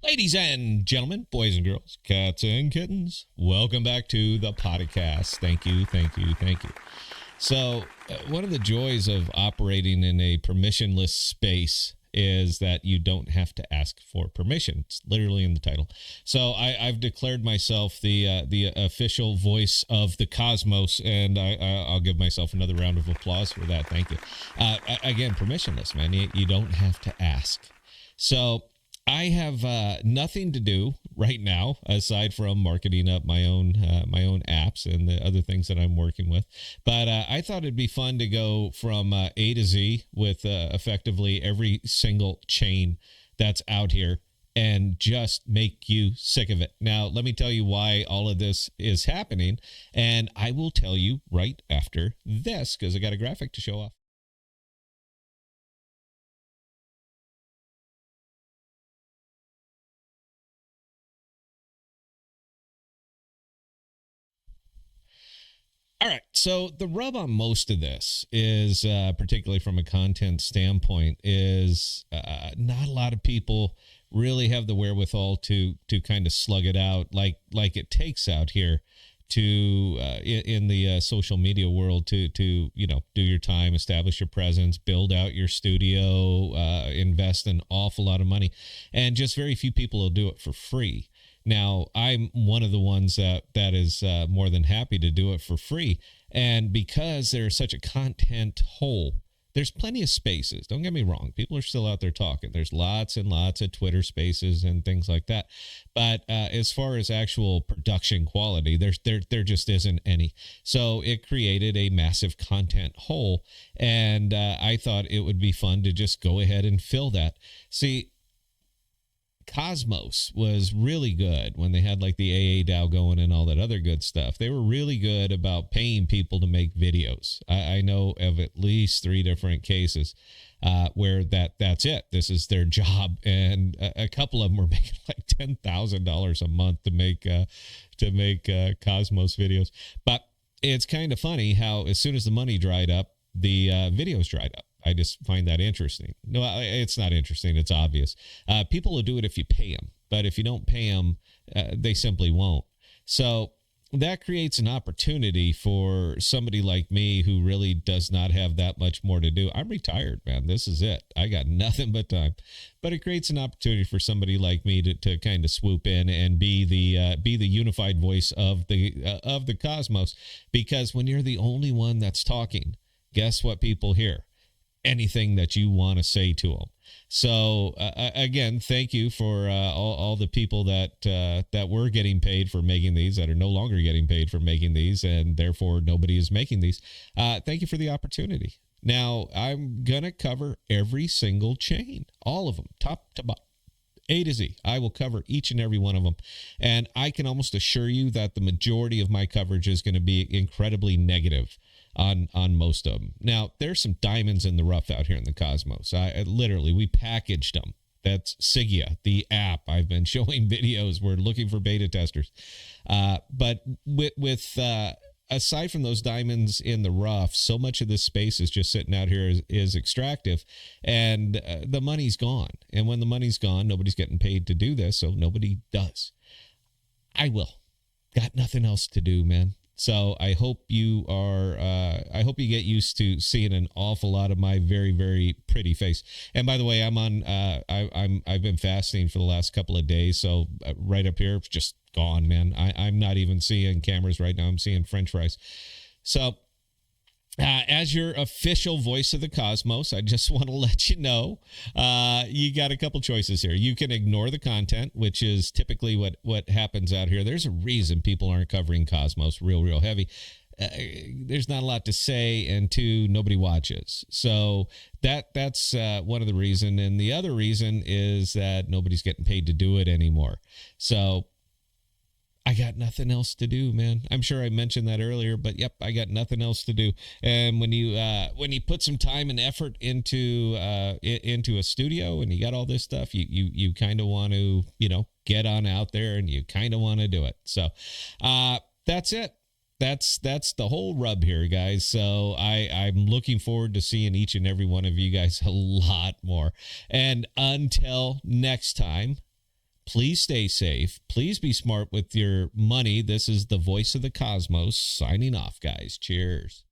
Ladies and gentlemen, boys and girls, cats and kittens, welcome back to the podcast. Thank you, thank you, thank you. So, one of the joys of operating in a permissionless space is that you don't have to ask for permission. It's literally in the title. So I've declared myself the official voice of the cosmos, and I'll give myself another round of applause for that. Thank you. Again, permissionless, man. You don't have to ask. So I have nothing to do right now aside from marketing up my own apps and the other things that I'm working with. But I thought it'd be fun to go from A to Z with effectively every single chain that's out here and just make you sick of it. Now, let me tell you why all of this is happening, and I will tell you right after this because I got a graphic to show off. All right. So the rub on most of this is, particularly from a content standpoint, is not a lot of people really have the wherewithal to kind of slug it out like it takes out here to in the social media world to do your time, establish your presence, build out your studio, invest an awful lot of money, and just very few people will do it for free. Now, I'm one of the ones that is more than happy to do it for free. And because there's such a content hole, there's plenty of spaces. Don't get me wrong. People are still out there talking. There's lots and lots of Twitter spaces and things like that. But as far as actual production quality, there just isn't any. So it created a massive content hole. And I thought it would be fun to just go ahead and fill that. See, Cosmos was really good when they had like the AA DAO going and all that other good stuff. They were really good about paying people to make videos. I know of at least 3 different cases where that's it. This is their job, and a couple of them were making like $10,000 a month to make Cosmos videos. But it's kind of funny how as soon as the money dried up, the videos dried up. I just find that interesting. No, it's not interesting. It's obvious. People will do it if you pay them, but if you don't pay them, they simply won't. So that creates an opportunity for somebody like me who really does not have that much more to do. I'm retired, man. This is it. I got nothing but time. But it creates an opportunity for somebody like me to kind of swoop in and be the unified voice of the cosmos. Because when you're the only one that's talking, guess what people hear? Anything that you want to say to them. So again, thank you for all the people that were getting paid for making these, that are no longer getting paid for making these, and therefore nobody is making these. Thank you for the opportunity. Now I'm gonna cover every single chain, all of them, top to bottom, A to Z. I will cover each and every one of them. And I can almost assure you that the majority of my coverage is going to be incredibly negative on most of them. Now, there's some diamonds in the rough out here in the cosmos. We packaged them. That's Sigia, the app. I've been showing videos. We're looking for beta testers. But with aside from those diamonds in the rough, so much of this space is just sitting out here is extractive, and the money's gone. And when the money's gone, nobody's getting paid to do this, so nobody does. I will. Got nothing else to do, man. So I hope you are. I hope you get used to seeing an awful lot of my very, very pretty face. And by the way, I'm on. I've been fasting for the last couple of days, so right up here, just gone, man. I'm not even seeing cameras right now. I'm seeing French fries. So as your official voice of the cosmos, I just want to let you know you got a couple choices here. You can ignore the content, which is typically what happens out here. There's a reason people aren't covering Cosmos real heavy. There's not a lot to say, and 2, nobody watches. So that's one of the reason. And the other reason is that nobody's getting paid to do it anymore. So I got nothing else to do, man. I'm sure I mentioned that earlier, but yep, I got nothing else to do. And when you put some time and effort into a studio and you got all this stuff, you kind of want to get on out there and you kind of want to do it. So that's it. That's the whole rub here, guys. So I'm looking forward to seeing each and every one of you guys a lot more. And until next time, Please stay safe. Please be smart with your money. This is the voice of the cosmos signing off, guys. Cheers.